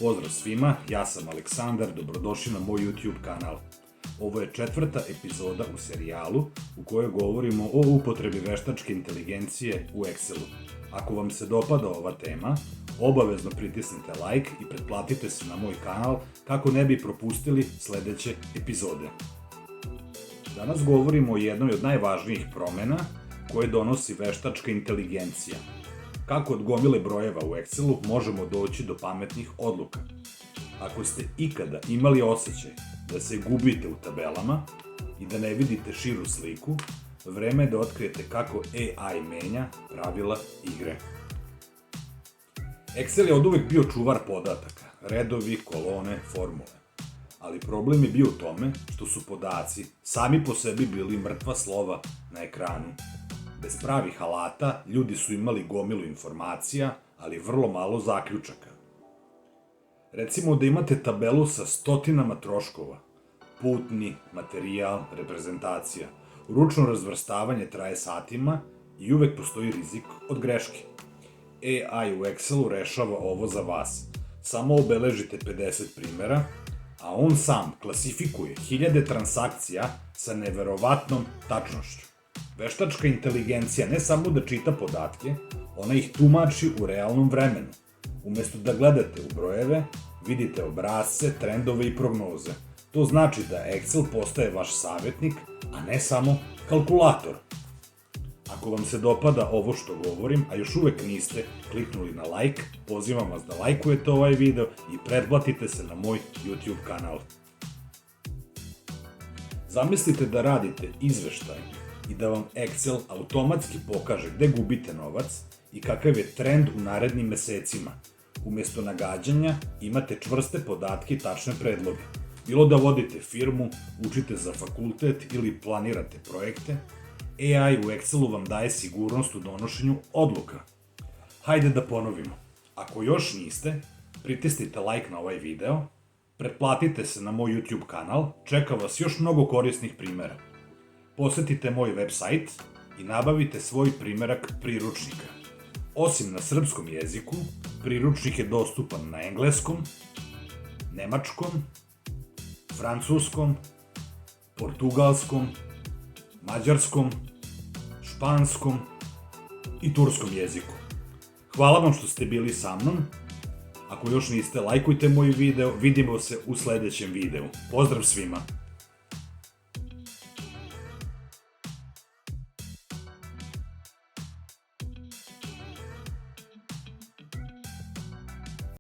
Pozdrav svima, ja sam Aleksandar, dobrodošli na moj YouTube kanal. Ovo je 4. epizoda u serijalu u kojoj govorimo o upotrebi veštačke inteligencije u Excelu. Ako vam se dopada ova tema, obavezno pritisnite like i pretplatite se na moj kanal kako ne bi propustili sledeće epizode. Danas govorimo o jednoj od najvažnijih promena koje donosi veštačka inteligencija. Kako od gomile brojeva u Excelu možemo doći do pametnih odluka. Ako ste ikada imali osjećaj da se gubite u tabelama i da ne vidite širu sliku, vreme je da otkrijete kako AI menja pravila igre. Excel je oduvek bio čuvar podataka, redovi, kolone, formule. Ali problem je bio u tome što su podaci sami po sebi bili mrtva slova na ekranu. Bez pravih alata, ljudi su imali gomilu informacija, ali vrlo malo zaključaka. Recimo da imate tabelu sa stotinama troškova. Putni, materijal, reprezentacija. Ručno razvrstavanje traje satima i uvek postoji rizik od greške. AI u Excelu rešava ovo za vas. Samo obeležite 50 primera, a on sam klasifikuje hiljade transakcija sa neverovatnom tačnošću. Veštačka inteligencija ne samo da čita podatke, ona ih tumači u realnom vremenu. Umesto da gledate u brojeve, vidite obrasce, trendove i prognoze. To znači da Excel postaje vaš savjetnik, a ne samo kalkulator. Ako vam se dopada ovo što govorim, a još uvek niste kliknuli na like, pozivam vas da lajkujete ovaj video i pretplatite se na moj YouTube kanal. Zamislite da radite izveštaj i da vam Excel automatski pokaže gde gubite novac i kakav je trend u narednim mesecima. Umesto nagađanja imate čvrste podatke i tačne predloge. Bilo da vodite firmu, učite za fakultet ili planirate projekte, AI u Excelu vam daje sigurnost u donošenju odluka. Hajde da ponovimo. Ako još niste, pritisnite like na ovaj video, pretplatite se na moj YouTube kanal, čeka vas još mnogo korisnih primera. Posetite moj website i nabavite svoj primerak priručnika. Osim na srpskom jeziku, priručnik je dostupan na engleskom, nemačkom, francuskom, portugalskom, mađarskom, španskom i turskom jeziku. Hvala vam što ste bili sa mnom. Ako još niste, lajkujte moj video, vidimo se u sledećem videu. Pozdrav svima!